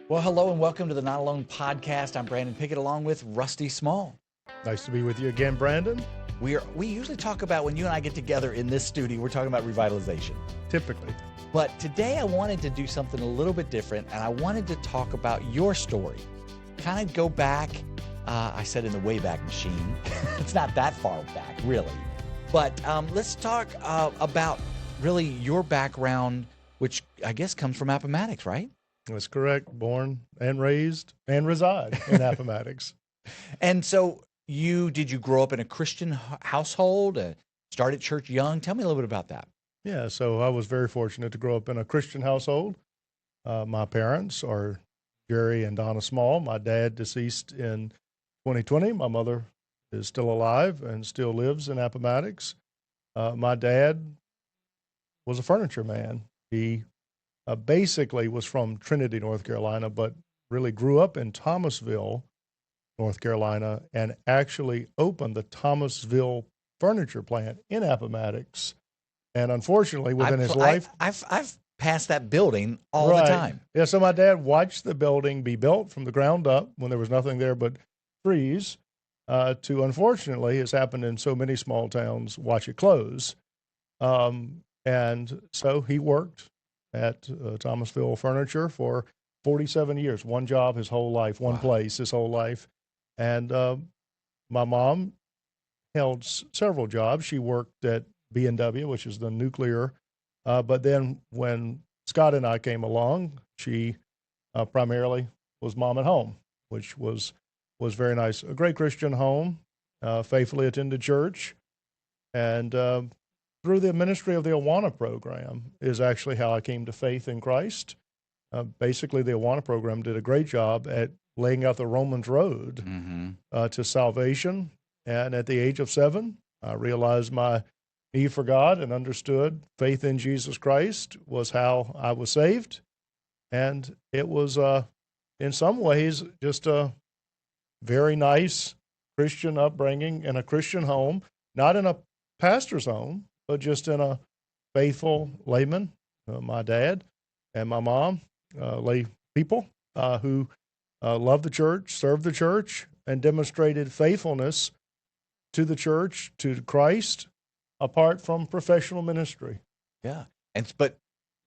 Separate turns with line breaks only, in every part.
Well, hello and welcome to the Not Alone podcast. I'm Brandon Pickett along with Rusty Small.
Nice to be with you again, Brandon.
We usually talk about, when you and I get together in this studio, we're talking about revitalization.
Typically.
But today I wanted to do something a little bit different, and I wanted to talk about your story. Kind of go back, I said in the Wayback Machine. It's not that far back, really. But let's talk about really your background, which I guess comes from Appomattox, right?
That's correct. Born and raised and reside in Appomattox.
And so did you grow up in a Christian household, started church young? Tell me a little bit about that.
Yeah, so I was very fortunate to grow up in a Christian household. My parents are Jerry and Donna Small. My dad deceased in 2020. My mother is still alive and still lives in Appomattox. My dad was a furniture man. He basically was from Trinity, North Carolina, but really grew up in Thomasville, North Carolina, and actually opened the Thomasville furniture plant in Appomattox. And unfortunately, within his life,
I've passed that building all the time.
Yeah, so my dad watched the building be built from the ground up when there was nothing there but trees, to, unfortunately, as happened in so many small towns, watch it close. And so he worked at Thomasville Furniture for 47 years, one job his whole life, one place his whole life. And my mom held several jobs. She worked at B&W, which is the nuclear. But then when Scott and I came along, she primarily was mom at home, which was very nice. A great Christian home, faithfully attended church. And through the ministry of the Awana program is actually how I came to faith in Christ. Basically, the Awana program did a great job at laying out the Romans road to salvation. And at the age of 7, I realized my need for God and understood faith in Jesus Christ was how I was saved. And it was, in some ways, just a very nice Christian upbringing in a Christian home, not in a pastor's home, but just in a faithful layman, my dad and my mom, lay people who loved the church, served the church, and demonstrated faithfulness to the church, to Christ, apart from professional ministry.
Yeah, but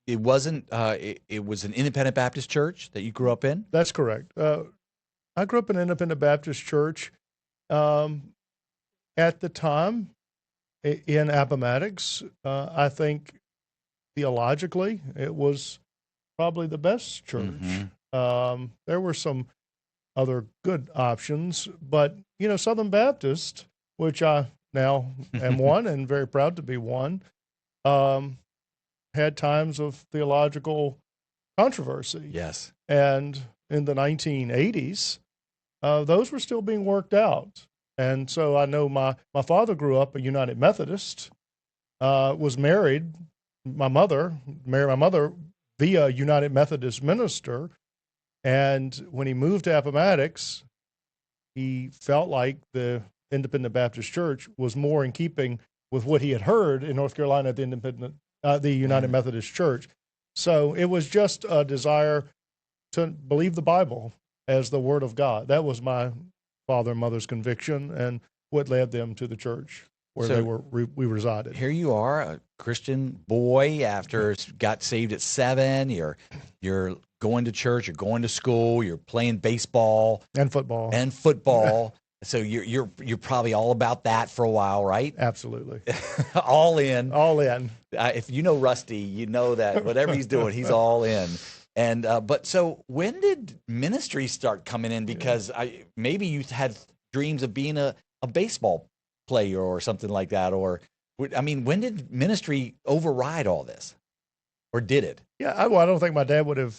it wasn't. It was an independent Baptist church that you grew up in.
That's correct. I grew up in an independent Baptist church. At the time, in Appomattox, I think theologically it was probably the best church. There were some other good options, but Southern Baptist, which I now am one and very proud to be one, had times of theological controversy.
Yes,
and in the 1980s, those were still being worked out. And so I know my father grew up a United Methodist, was married, married my mother via United Methodist minister. And when he moved to Appomattox, he felt like the Independent Baptist Church was more in keeping with what he had heard in North Carolina at the United Methodist Church. So it was just a desire to believe the Bible as the Word of God. That was my father and mother's conviction, and what led them to the church where we resided.
Here you are, a Christian boy after got saved at 7. You're going to church, you're going to school, you're playing baseball
and football.
So you're probably all about that for a while, right?
Absolutely.
All in.
If
you know Rusty, you know that whatever he's doing, he's all in. And but so when did ministry start coming in? Because maybe you had dreams of being a baseball player or something like that. Or when did ministry override all this, or did it?
Yeah, I don't think my dad would have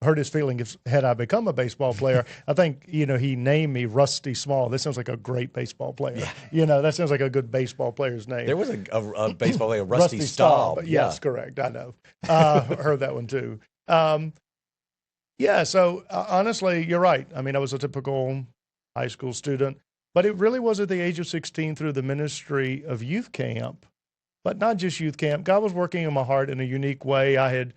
hurt his feelings had I become a baseball player. I think he named me Rusty Small. This sounds like a great baseball player. Yeah. That sounds like a good baseball player's name.
There was a baseball player, Rusty Staub.
But yes, correct. I know. Heard that one too. So honestly, you're right. I was a typical high school student, but it really was at the age of 16 through the ministry of youth camp, but not just youth camp. God was working in my heart in a unique way. I had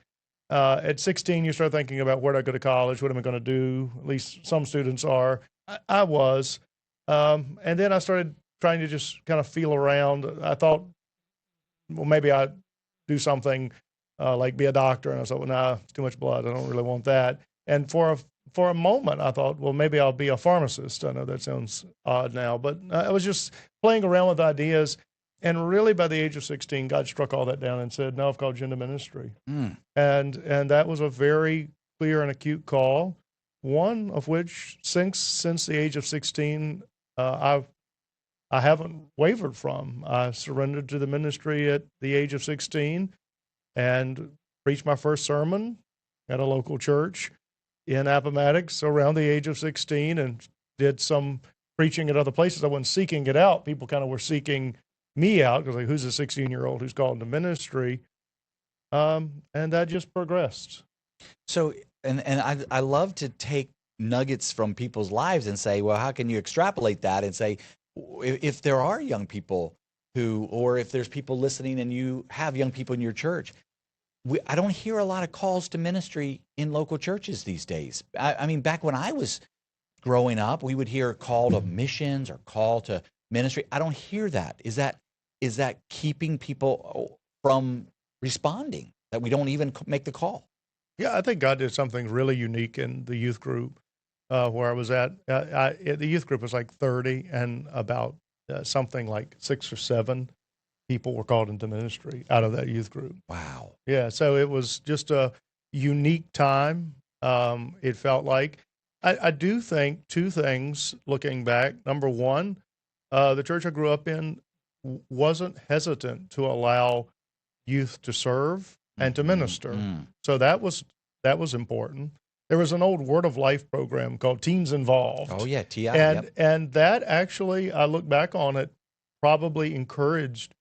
At 16, you start thinking about where do I go to college? What am I going to do? At least some students are. I was. And then I started trying to just kind of feel around. I thought, well, maybe I'd do something like be a doctor. And I thought, well, nah, it's too much blood. I don't really want that. And for a moment, I thought, well, maybe I'll be a pharmacist. I know that sounds odd now, but I was just playing around with ideas. And really, by the age of 16, God struck all that down and said, no, I've called you into ministry.
Mm.
And that was a very clear and acute call, one of which since the age of 16, I haven't wavered from. I surrendered to the ministry at the age of 16 and preached my first sermon at a local church in Appomattox around the age of 16, and did some preaching at other places. I wasn't seeking it out. People kind of were seeking me out because, like, who's a 16-year-old who's called into ministry? And that just progressed.
So, and I love to take nuggets from people's lives and say, well, how can you extrapolate that and say, if there are young people who, or if there's people listening and you have young people in your church, I don't hear a lot of calls to ministry in local churches these days. I mean, back when I was growing up, we would hear a call to missions or call to ministry. I don't hear that. Is that keeping people from responding, that we don't even make the call?
Yeah, I think God did something really unique in the youth group where I was at. The youth group was like 30, and about something like 6 or 7 people were called into ministry out of that youth group.
Wow.
Yeah, so it was just a unique time. It felt like. I do think 2 things looking back. Number one, the church I grew up in wasn't hesitant to allow youth to serve and to minister.
Mm-hmm.
So that was important. There was an old Word of Life program called Teens Involved.
Oh yeah, TI.
And that actually, I look back on it, probably encouraged,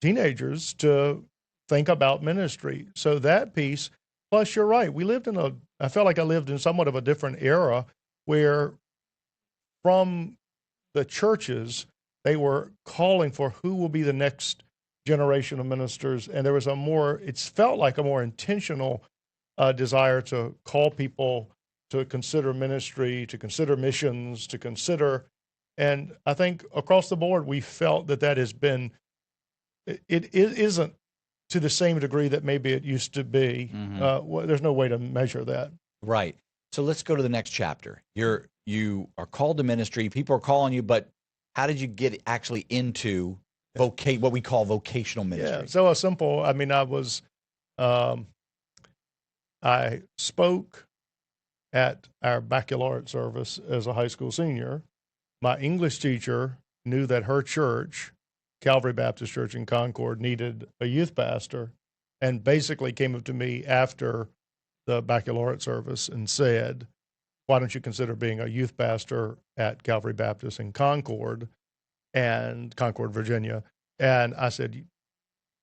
teenagers to think about ministry. So that piece, plus you're right, I felt like I lived in somewhat of a different era where from the churches, they were calling for who will be the next generation of ministers. And there was it felt like a more intentional desire to call people to consider ministry, to consider missions, to consider. And I think across the board, we felt that has been, it isn't to the same degree that maybe it used to be.
Mm-hmm.
There's no way to measure that.
Right. So let's go to the next chapter. You are called to ministry. People are calling you, but how did you get actually into what we call vocational ministry?
Yeah. So I spoke at our baccalaureate service as a high school senior. My English teacher knew that her church, Calvary Baptist Church in Concord, needed a youth pastor, and basically came up to me after the baccalaureate service and said, why don't you consider being a youth pastor at Calvary Baptist in Concord, Virginia? And I said,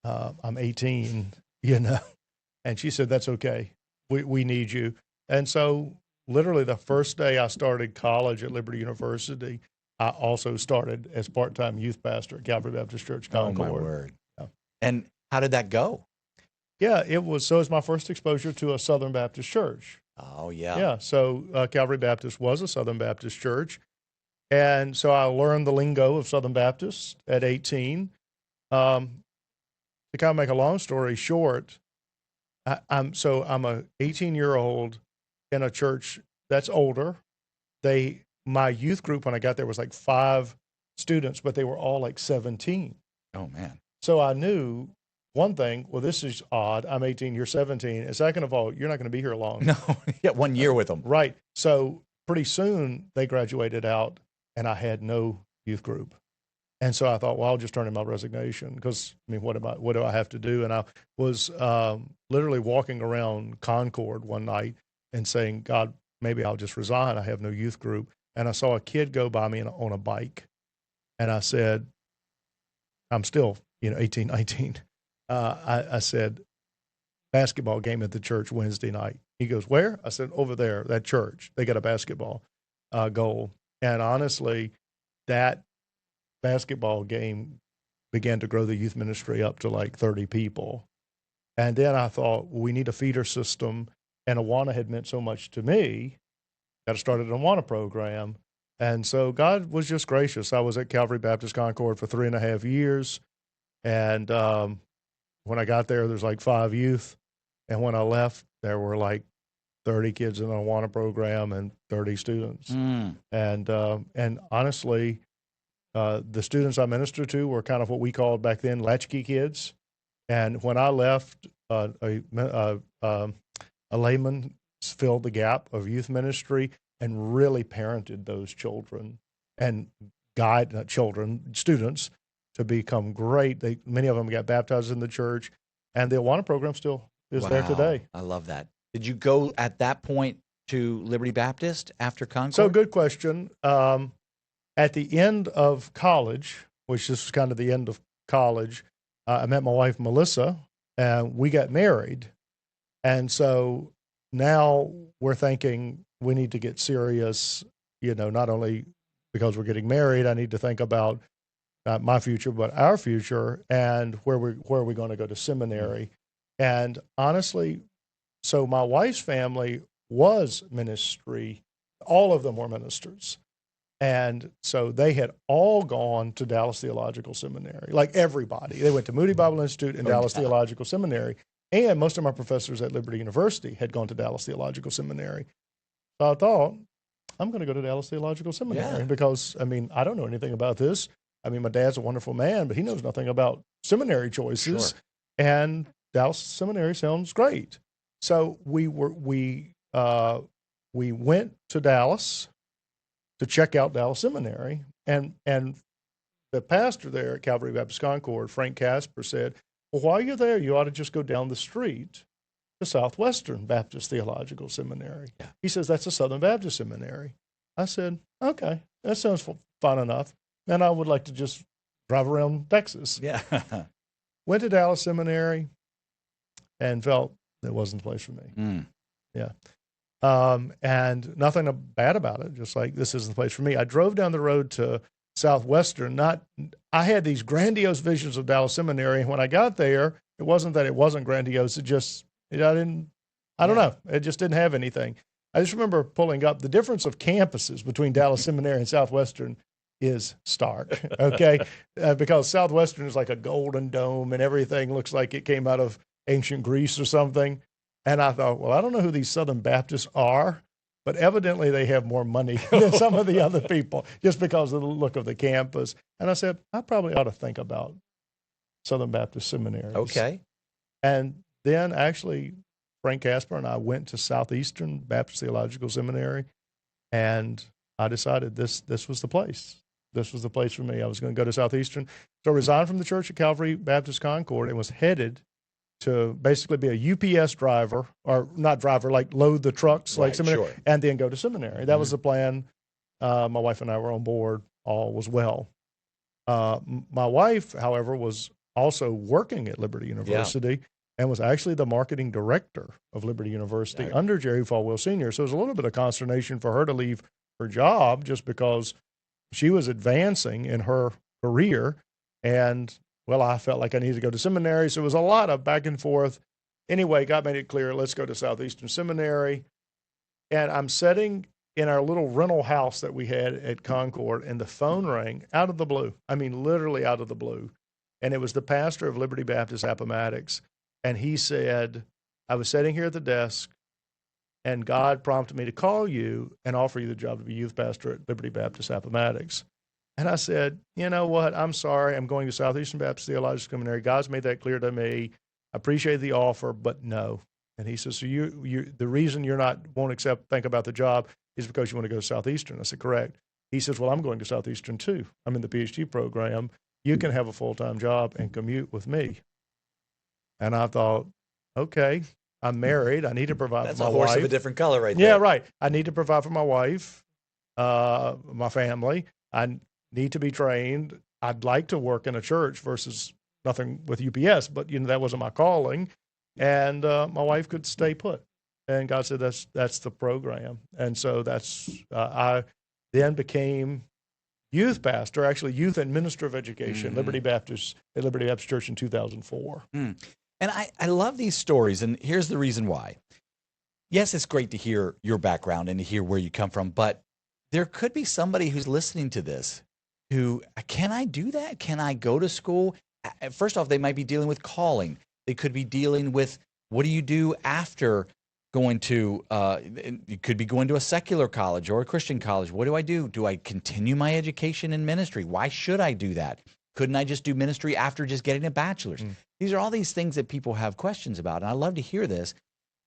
I'm 18, and she said, that's okay. We need you. And so literally the first day I started college at Liberty University, I also started as part-time youth pastor at Calvary Baptist Church, Concord.
Oh, my word.
Yeah.
And how did that go?
Yeah, it was my first exposure to a Southern Baptist church.
Oh, yeah.
Yeah, so Calvary Baptist was a Southern Baptist church. And so I learned the lingo of Southern Baptists at 18. To kind of make a long story short, I'm a 18-year-old in a church that's older. My youth group when I got there was like 5 students, but they were all like 17.
Oh, man.
So I knew one thing, well, this is odd. I'm 18, you're 17. And second of all, you're not going to be here long.
No, you got 1 year with them.
Right. So pretty soon they graduated out and I had no youth group. And so I thought, well, I'll just turn in my resignation because, what do I have to do? And I was literally walking around Concord one night and saying, God, maybe I'll just resign. I have no youth group. And I saw a kid go by me on a bike. And I said, I'm still, 18, 19. I said, basketball game at the church Wednesday night. He goes, where? I said, over there, that church. They got a basketball goal. And honestly, that basketball game began to grow the youth ministry up to like 30 people. And then I thought, we need a feeder system. And Awana had meant so much to me that I started an Awana program. And so God was just gracious. I was at Calvary Baptist Concord for 3.5 years. And when I got there's like 5 youth. And when I left, there were like 30 kids in the Awana program and 30 students. And honestly, the students I ministered to were kind of what we called back then latchkey kids. And when I left, a layman filled the gap of youth ministry and really parented those children and students to become great. Many of them got baptized in the church, and the Awana program still is there today.
I love that. Did you go at that point to Liberty Baptist after Concord?
So good question. At the end of college, which is kind of the end of college, I met my wife, Melissa, and we got married. And so now we're thinking we need to get serious, not only because we're getting married, I need to think about not my future, but our future, and where are we going to go to seminary. And honestly, so my wife's family was ministry. All of them were ministers. And so they had all gone to Dallas Theological Seminary, like everybody. They went to Moody Bible Institute and Dallas Theological Seminary. And most of my professors at Liberty University had gone to Dallas Theological Seminary. So I thought, I'm going to go to Dallas Theological Seminary because, I don't know anything about this. My dad's a wonderful man, but he knows nothing about seminary choices.
Sure.
And Dallas Seminary sounds great. So we went to Dallas to check out Dallas Seminary. And the pastor there at Calvary Baptist Concord, Frank Casper, said, well, while you're there, you ought to just go down the street to Southwestern Baptist Theological Seminary. Yeah. He says, that's a Southern Baptist Seminary. I said, okay, that sounds fun enough. And I would like to just drive around Texas.
Yeah.
Went to Dallas Seminary and felt it wasn't the place for me. Yeah. And nothing bad about it, just like this isn't the place for me. I drove down the road to Southwestern. I had these grandiose visions of Dallas Seminary, and when I got there, it wasn't that it wasn't grandiose. It just, I don't know. It just didn't have anything. I just remember pulling up the difference of campuses between Dallas Seminary and Southwestern is stark, okay? Because Southwestern is like a golden dome, and everything looks like it came out of ancient Greece or something. And I thought, well, I don't know who these Southern Baptists are, but evidently they have more money than some of the other people just because of the look of the campus. And I said, I probably ought to think about Southern Baptist seminaries.
Okay.
And then actually, Frank Casper and I went to Southeastern Baptist Theological Seminary, and I decided this was the place. This was the place for me. I was going to go to Southeastern. So I resigned from the church at Calvary Baptist Concord and was headed to basically be a UPS driver, or not driver, like load the trucks, like seminary,
sure.
and then go to seminary. That was the plan. My wife and I were on board. All was well. My wife, however, was also working at Liberty University and was actually the marketing director of Liberty University under Jerry Falwell Sr. So it was a little bit of consternation for her to leave her job just because she was advancing in her career. And well, I felt like I needed to go to seminary, so it was a lot of back and forth. Anyway, God made it clear, let's go to Southeastern Seminary. And I'm sitting in our little rental house that we had at Concord, and the phone rang out of the blue. Literally out of the blue. And it was the pastor of Liberty Baptist Appomattox. And he said, I was sitting here at the desk, and God prompted me to call you and offer you the job of a youth pastor at Liberty Baptist Appomattox. And I said, you know what? I'm sorry. I'm going to Southeastern Baptist Theological Seminary. God's made that clear to me. I appreciate the offer, but no. And he says, so the reason you're not won't think about the job is because you want to go to Southeastern. I said, correct. He says, well, I'm going to Southeastern too. I'm in the PhD program. You can have a full-time job and commute with me. And I thought, okay, I'm married. I need to provide for my wife. That's a horse
of a different color right there.
Yeah, right. I need to provide for my wife, my family. I need to be trained. I'd like to work in a church versus nothing with UPS, but that wasn't my calling. And my wife could stay put. And God said, that's the program. And so I then became youth pastor, actually youth and minister of education, Liberty Baptist Church in 2004.
And I love these stories, and here's the reason why. Yes, it's great to hear your background and to hear where you come from, but there could be somebody who's listening to this who, can I do that? Can I go to school? First off, they might be dealing with calling. They could be dealing with, what do you do after going to, you could be going to a secular college or a Christian college. What do I do? Do I continue my education in ministry? Why should I do that? Couldn't I just do ministry after just getting a bachelor's? These are all these things that people have questions about, and I love to hear this.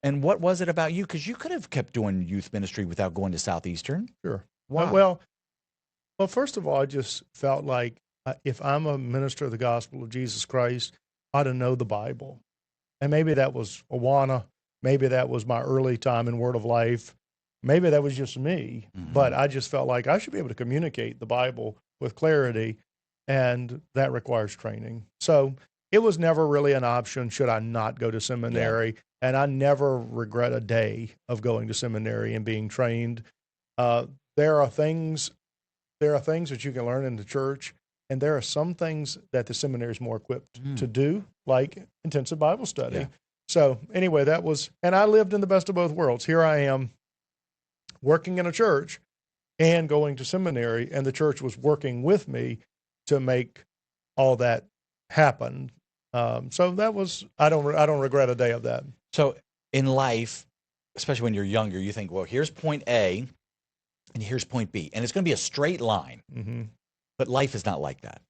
And what was it about you? Because you could have kept doing youth ministry without going to Southeastern.
Sure.
Why?
Well, first of all, I just felt like if I'm a minister of the gospel of Jesus Christ, I ought to know the Bible. And maybe that was Awana. Maybe that was my early time in Word of Life. Maybe that was just me. But I just felt like I should be able to communicate the Bible with clarity, and that requires training. So it was never really an option, should I not go to seminary. Yeah. And I never regret a day of going to seminary and being trained. There are things that you can learn in the church, and there are some things that the seminary is more equipped to do, like intensive Bible study. Yeah. So anyway, and I lived in the best of both worlds. Here I am working in a church and going to seminary, and the church was working with me to make all that happen. So that was, I don't regret a day of that.
So in life, especially when you're younger, you think, well, here's point A and here's point B, and it's going to be a straight line. But life is not like that.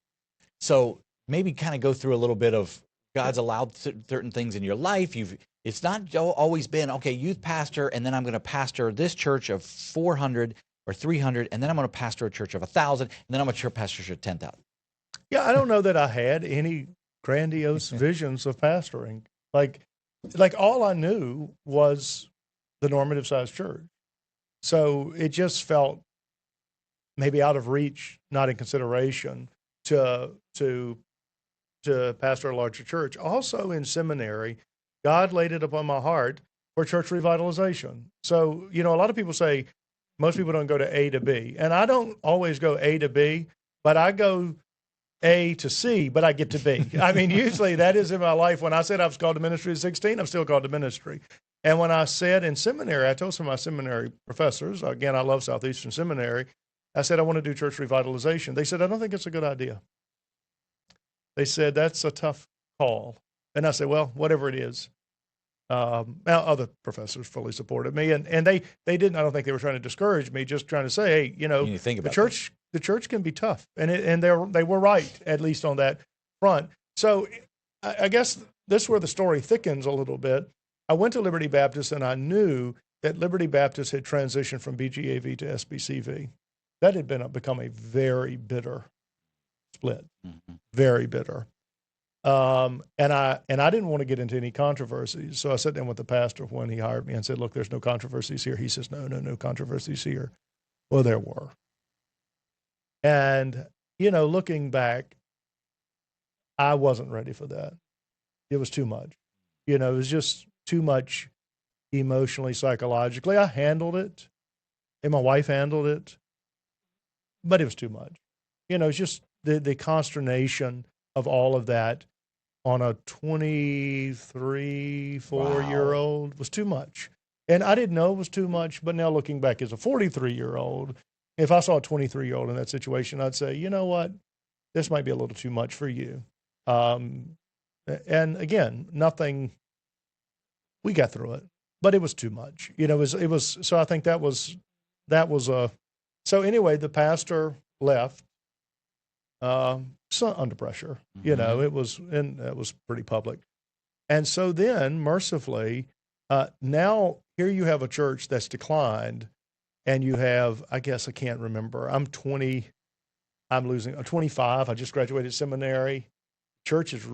So maybe kind of go through a little bit of God's allowed certain things in your life. It's not always been, okay, youth pastor, and then I'm going to pastor this church of 400 or 300, and then I'm going to pastor a church of 1,000, and then I'm going to pastor a church of 10,000.
Yeah, I don't know that I had any grandiose visions of pastoring. Like all I knew was the normative sized church. So it just felt maybe out of reach, not in consideration, to pastor a larger church. Also in seminary, God laid it upon my heart for church revitalization. So, a lot of people say most people don't go to A to B. And I don't always go A to B, but I go A to C, but I get to B. I mean, usually that is in my life. When I said I was called to ministry at 16, I'm still called to ministry. And when I said in seminary, I told some of my seminary professors, again, I love Southeastern Seminary, I said, I want to do church revitalization. They said, I don't think it's a good idea. They said, that's a tough call. And I said, well, whatever it is. Now, other professors fully supported me, and they didn't. I don't think they were trying to discourage me, just trying to say, hey, the church can be tough, and they were right, at least on that front. So I guess this is where the story thickens a little bit. I went to Liberty Baptist, and I knew that Liberty Baptist had transitioned from BGAV to SBCV. That had become a very bitter split, very bitter. And I didn't want to get into any controversies. So I sat down with the pastor when he hired me and said, look, there's no controversies here. He says, no controversies here. Well, there were. And, looking back, I wasn't ready for that. It was too much. It was just too much emotionally, psychologically. I handled it, and my wife handled it, but it was too much. It's just the consternation of all of that on a 23, 4-year-old was too much. And I didn't know it was too much, but now looking back as a 43-year-old, if I saw a 23-year-old in that situation, I'd say, you know what, this might be a little too much for you. And again, we got through it, but it was too much. It was, so I think that was so anyway, the pastor left. So under pressure, it was, and that was pretty public. And so then mercifully, now here you have a church that's declined, and you have, I guess I can't remember. I'm 25. I just graduated seminary. Church is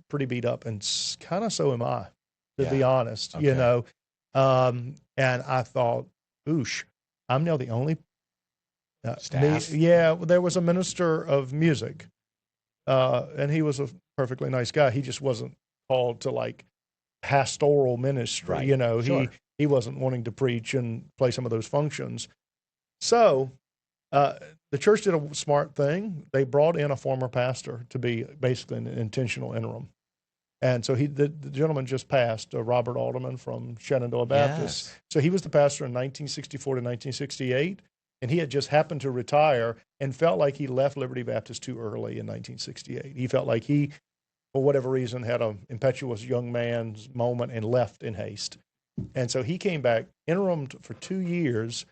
pretty beat up, and kind of so am I, to be honest, and I thought, oosh, I'm now the only staff. There was a minister of music. And he was a perfectly nice guy. He just wasn't called to pastoral ministry. Right. Sure. He wasn't wanting to preach and play some of those functions. So the church did a smart thing. They brought in a former pastor to be basically an intentional interim. And so the gentleman just passed, Robert Alderman from Shenandoah Baptist.
Yes.
So he was the pastor in 1964 to 1968, and he had just happened to retire and felt like he left Liberty Baptist too early in 1968. He felt like he, for whatever reason, had an impetuous young man's moment and left in haste. And so he came back, interimed for 2 years,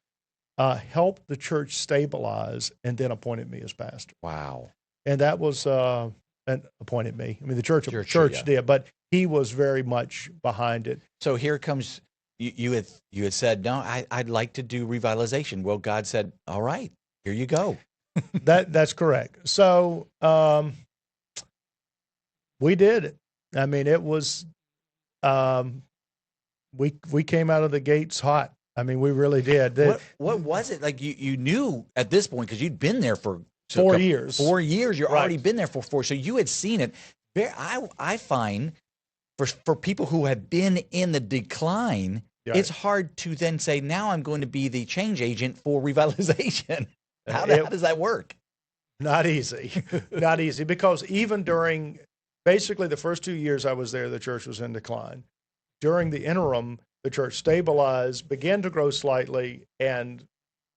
helped the church stabilize, and then appointed me as pastor.
Wow.
And that was and appointed me. I mean, the church
Yeah.
did, but he was very much behind it.
So here comes you had said, no, I'd like to do revitalization. Well, God said, all right, here you go.
That's correct. So we did it. I mean, it was we came out of the gates hot. I mean, we really did.
What was it like? You knew at this point because you'd been there for
4 years.
4 years. You're
Right.
already been there for 4. So you had seen it. I find for people who have been in the decline,
Yeah.
it's hard to then say, now I'm going to be the change agent for revitalization. How does that work?
Not easy. Not easy, because even during basically the first 2 years I was there, the church was in decline. During the interim, the church stabilized, began to grow slightly, and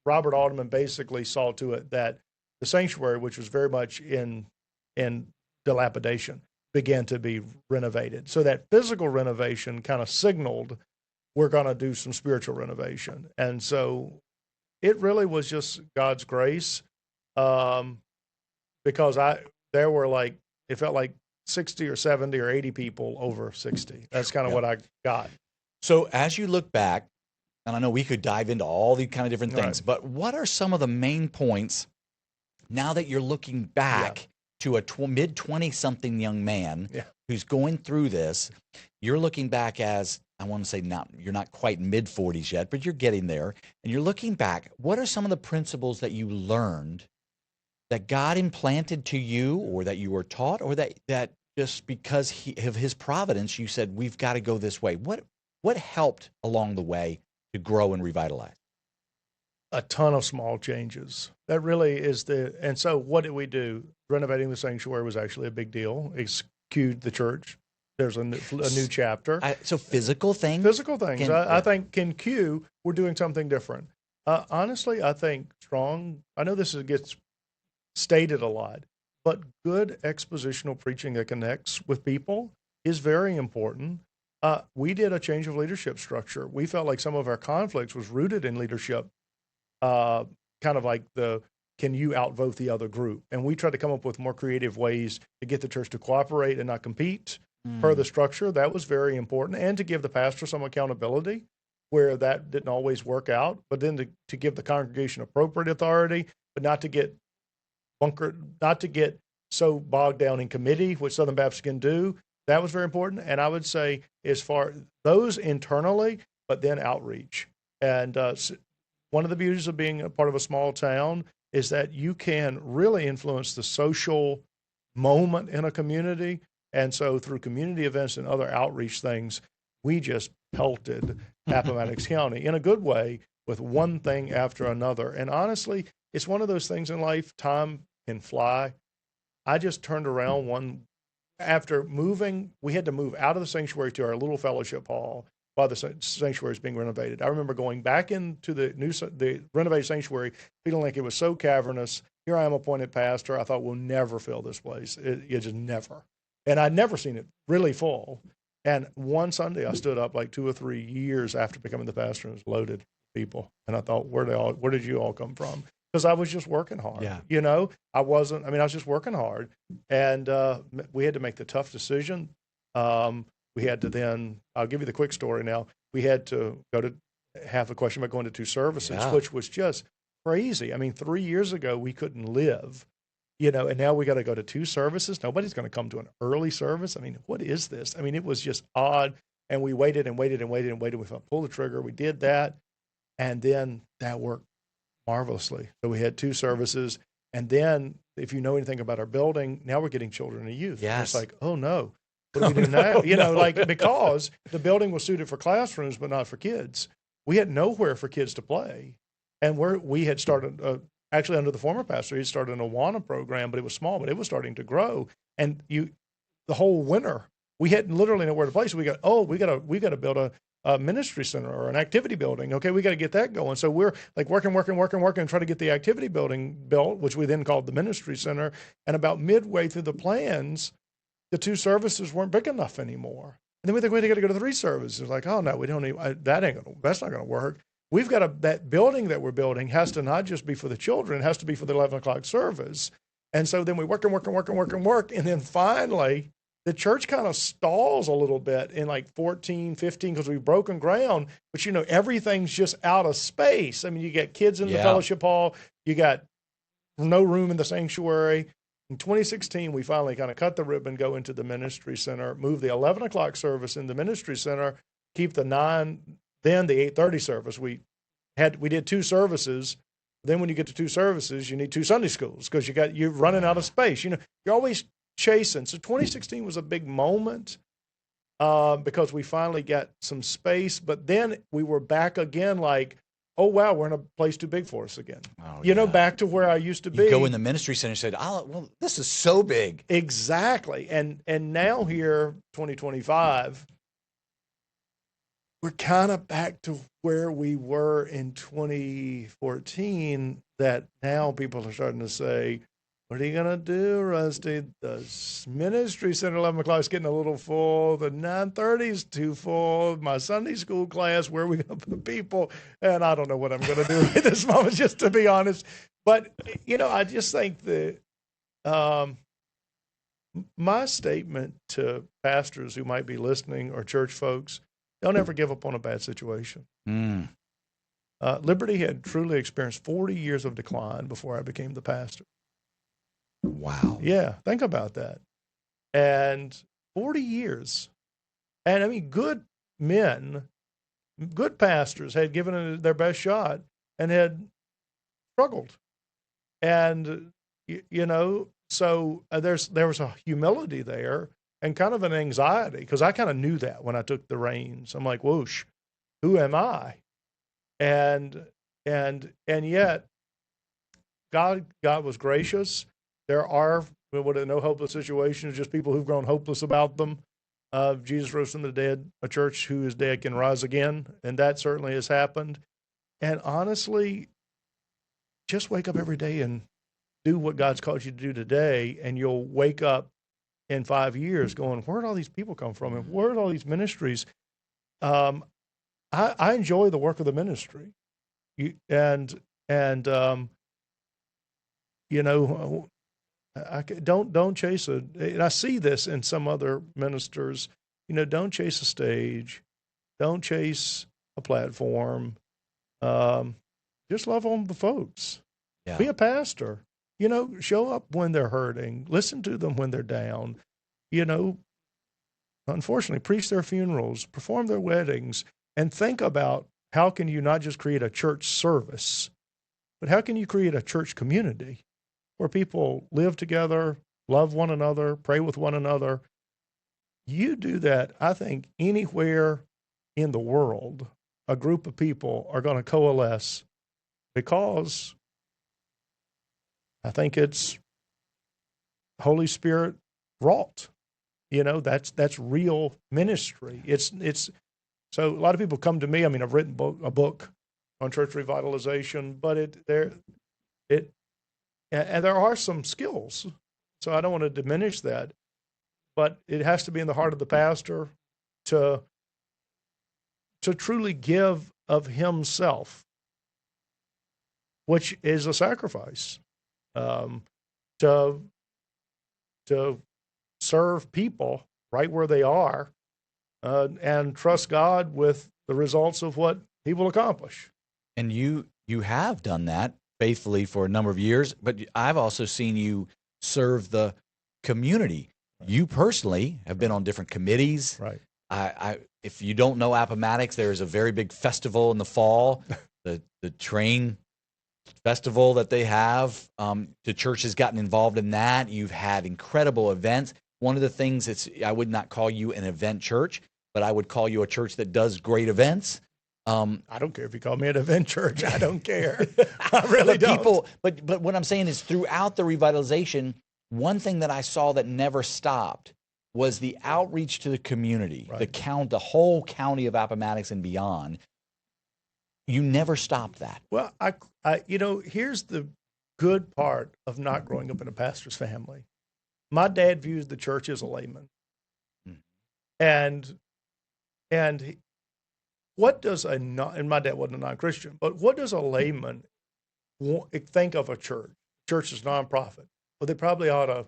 Robert Alderman basically saw to it that the sanctuary, which was very much in dilapidation, began to be renovated. So that physical renovation kind of signaled we're going to do some spiritual renovation. And so it really was just God's grace, because there were it felt like 60 or 70 or 80 people over 60. That's kind of what I got.
So as you look back, and I know we could dive into all these kind of different things,
Right.
but what are some of the main points now that you're looking back to a mid-20-something young man who's going through this? You're looking back as, I want to say, you're not quite mid-40s yet, but you're getting there. And you're looking back, what are some of the principles that you learned that God implanted to you, or that you were taught, or that just because of his providence, you said, we've got to go this way? What helped along the way to grow and revitalize?
A ton of small changes. That really is and so what did we do? Renovating the sanctuary was actually a big deal. It's cued the church. There's a new chapter.
So physical things?
Physical things. I think in Q, we're doing something different. Honestly, I think I know this gets stated a lot, but good expositional preaching that connects with people is very important. We did a change of leadership structure. We felt like some of our conflicts was rooted in leadership, kind of like can you outvote the other group? And we tried to come up with more creative ways to get the church to cooperate and not compete per the structure. That was very important. And to give the pastor some accountability where that didn't always work out, but then to give the congregation appropriate authority, but not to get not to get so bogged down in committee, which Southern Baptists can do. That was very important. And I would say as far those internally, but then outreach. And one of the beauties of being a part of a small town is that you can really influence the social moment in a community. And so through community events and other outreach things, we just pelted Appomattox County in a good way with one thing after another. And honestly, it's one of those things in life, time can fly. I just turned around after moving, we had to move out of the sanctuary to our little fellowship hall while the sanctuary is being renovated. I remember going back into the renovated sanctuary, feeling like it was so cavernous. Here I am appointed pastor. I thought, we'll never fill this place. It just never. And I'd never seen it really full. And one Sunday I stood up like 2 or 3 years after becoming the pastor, and it was loaded with people. And I thought, where did you all come from? Because I was just working hard.
Yeah.
I was just working hard. And we had to make the tough decision. We had to then, I'll give you the quick story now. We had to go to have a question about going to 2 services, which was just crazy. I mean, 3 years ago, we couldn't live, and now we got to go to 2 services. Nobody's going to come to an early service. I mean, what is this? I mean, it was just odd. And we waited and waited and waited and waited. We pulled the trigger. We did that. And then that worked marvelously. So we had 2 services. And then if you know anything about our building, now we're getting children and youth.
Yes.
And it's like, oh no, what do we do now? Because the building was suited for classrooms, but not for kids. We had nowhere for kids to play. And we had started, actually under the former pastor, he started an Awana program, but it was small, but it was starting to grow. And the whole winter, we had literally nowhere to place. We got to build a ministry center or an activity building. Okay, we got to get that going. So we're like working, and try to get the activity building built, which we then called the ministry center. And about midway through the plans, the 2 services weren't big enough anymore. And then we think we got to go to 3 services. Like, oh no, we don't need that's not going to work. We've got that building that we're building has to not just be for the children, it has to be for the 11 o'clock service. And so then we work. And then finally, the church kind of stalls a little bit in like 14, 15, because we've broken ground. But, everything's just out of space. I mean, you got kids in the fellowship hall. You got no room in the sanctuary. In 2016, we finally kind of cut the ribbon, go into the ministry center, move the 11 o'clock service in the ministry center, keep the 9, then the 8:30 service. We did 2 services. Then when you get to 2 services, you need 2 Sunday schools because you're running out of space. You're always chasing. So 2016 was a big moment because we finally got some space. But then we were back again like, oh, wow, we're in a place too big for us again. Oh, back to where I used to be.
You go in the ministry center and said, well, this is so big.
Exactly. And now here, 2025, we're kind of back to where we were in 2014, that now people are starting to say, what are you going to do, Rusty? The ministry center 11 o'clock is getting a little full. The 9:30 is too full. My Sunday school class, where are we going to put people? And I don't know what I'm going to do at this moment, just to be honest. But, I just think that my statement to pastors who might be listening or church folks, don't ever give up on a bad situation. Liberty had truly experienced 40 years of decline before I became the pastor.
Wow.
Yeah, think about that. And 40 years. And I mean, good men, good pastors had given it their best shot and had struggled. And, so there was a humility there and kind of an anxiety, because I kind of knew that when I took the reins. I'm like, whoosh, who am I? And yet God was gracious. There are no hopeless situations, just people who've grown hopeless about them. Jesus rose from the dead, a church who is dead can rise again, and that certainly has happened. And honestly, just wake up every day and do what God's called you to do today, and you'll wake up in 5 years going, where did all these people come from? And where did all these ministries? I enjoy the work of the ministry. Don't chase and I see this in some other ministers, don't chase a stage, don't chase a platform. Just love on the folks. Yeah. Be a pastor, show up when they're hurting, listen to them when they're down, unfortunately preach their funerals, perform their weddings, and think about how can you not just create a church service, but how can you create a church community where people live together, love one another, pray with one another. You do that, I think, anywhere in the world, a group of people are going to coalesce, because I think it's Holy Spirit wrought. That's real ministry. It's so a lot of people come to me. I mean, I've written a book on church revitalization, but and there are some skills, so I don't want to diminish that, but it has to be in the heart of the pastor to truly give of himself, which is a sacrifice, to serve people right where they are, and trust God with the results of what he will accomplish.
And you have done that faithfully for a number of years, but I've also seen you serve the community. You personally have been on different committees.
Right.
If you don't know Appomattox, there's a very big festival in the fall, the train festival that they have. The church has gotten involved in that. You've had incredible events. One of the things I would not call you an event church, but I would call you a church that does great events.
I don't care if you call me an event church. I don't care. I really don't.
But what I'm saying is, throughout the revitalization, one thing that I saw that never stopped was the outreach to the community,
Right.
the whole county of Appomattox and beyond. You never stopped that.
Well, here's the good part of not growing up in a pastor's family. My dad views the church as a layman.
Mm.
And what does and my dad wasn't a non-Christian, but what does a layman think of a church? Church is nonprofit. Well, they probably ought to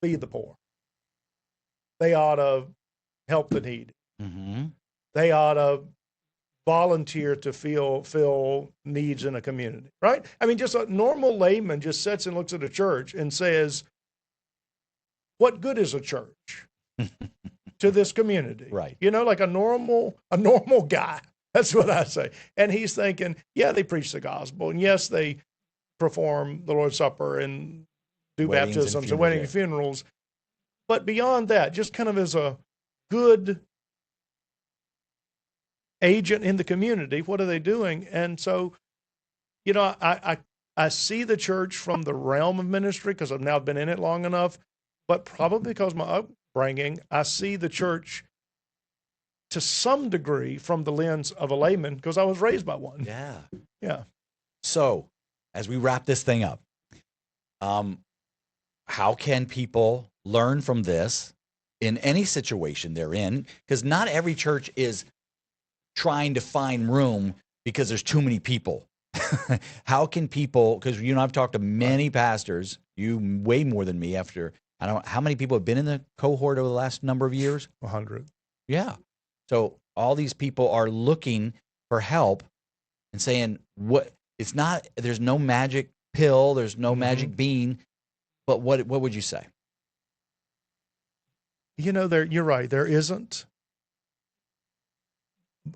feed the poor. They ought to help the needy.
Mm-hmm.
They ought to volunteer to fill needs in a community, right? I mean, just a normal layman just sits and looks at a church and says, what good is a church to this community?
Right.
Like a normal guy. That's what I say. And he's thinking, yeah, they preach the gospel. And yes, they perform the Lord's Supper and do
Weddings
baptisms and
and
wedding and funerals. But beyond that, just kind of as a good agent in the community, what are they doing? And so, I see the church from the realm of ministry because I've now been in it long enough, but probably because of my upbringing, I see the church to some degree from the lens of a layman because I was raised by one.
Yeah.
Yeah.
So, as we wrap this thing up, how can people learn from this in any situation they're in? Because not every church is trying to find room because there's too many people. How can people, because I've talked to many pastors, you way more than me after, I don't know, how many people have been in the cohort over the last number of years?
100.
Yeah. So all these people are looking for help and saying, there's no magic pill, there's no magic bean, but what would you say?
You're right. There isn't,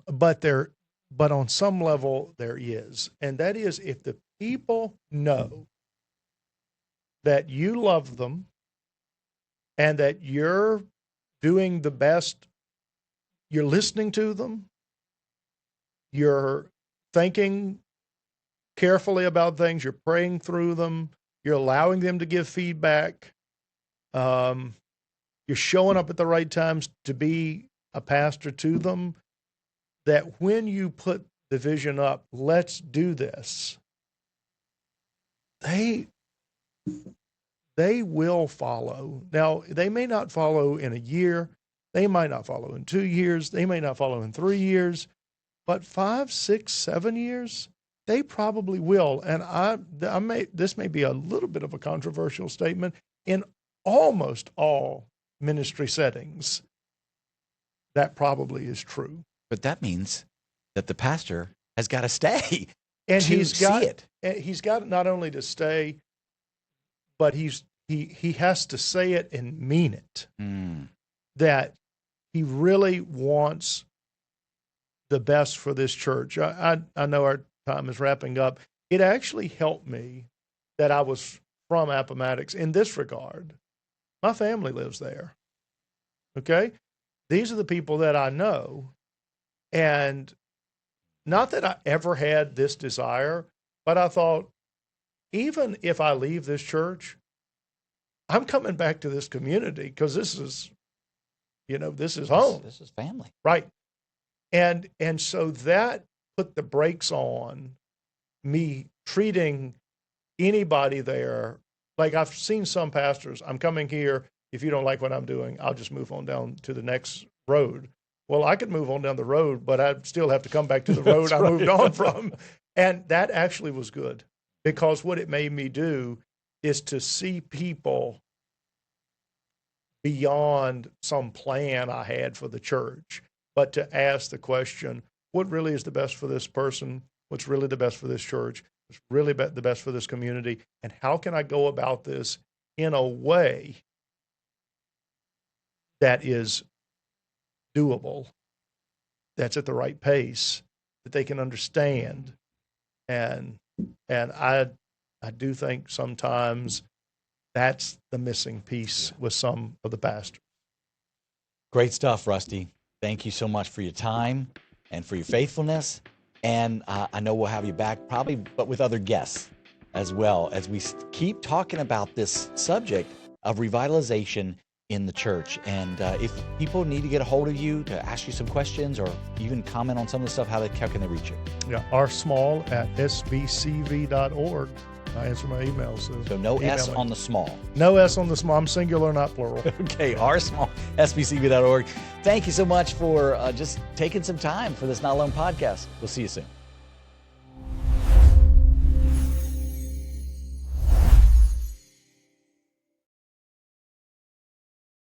but on some level there is. And that is if the people know that you love them and that you're doing the best, you're listening to them, you're thinking carefully about things, you're praying through them, you're allowing them to give feedback, you're showing up at the right times to be a pastor to them, that when you put the vision up, let's do this, they will follow. Now, they may not follow in a year, they might not follow in 2 years, they may not follow in 3 years, but 5, 6, 7 years, they probably will. And this may be a little bit of a controversial statement. In almost all ministry settings, that probably is true.
But that means that the pastor has got to stay
And
to
he's got
see it.
He's got not only to stay, but he has to say it and mean it. That he really wants the best for this church. I know our time is wrapping up. It actually helped me that I was from Appomattox in this regard. My family lives there. Okay? These are the people that I know. And not that I ever had this desire, but I thought, even if I leave this church, I'm coming back to this community because this is home.
This is family.
Right. And so that put the brakes on me treating anybody there. Like I've seen some pastors, I'm coming here. If you don't like what I'm doing, I'll just move on down to the next road. Well, I could move on down the road, but I'd still have to come back to the road I moved on from. And that actually was good because what it made me do is to see people beyond some plan I had for the church, but to ask the question, what really is the best for this person? What's really the best for this church? What's really the best for this community? And how can I go about this in a way that is doable, that's at the right pace, that they can understand? And I do think sometimes that's the missing piece with some of the pastors.
Great stuff, Rusty. Thank you so much for your time and for your faithfulness. And I know we'll have you back probably, but with other guests as well, as we keep talking about this subject of revitalization in the church. And if people need to get a hold of you to ask you some questions or even comment on some of the stuff, how can they reach you?
Yeah, rsmall@sbcv.org. I answer my emails.
So no S on the small.
No S on the small. I'm singular, not plural.
Okay, rsmall@sbcv.org. Thank you so much for just taking some time for this Not Alone podcast. We'll see you soon.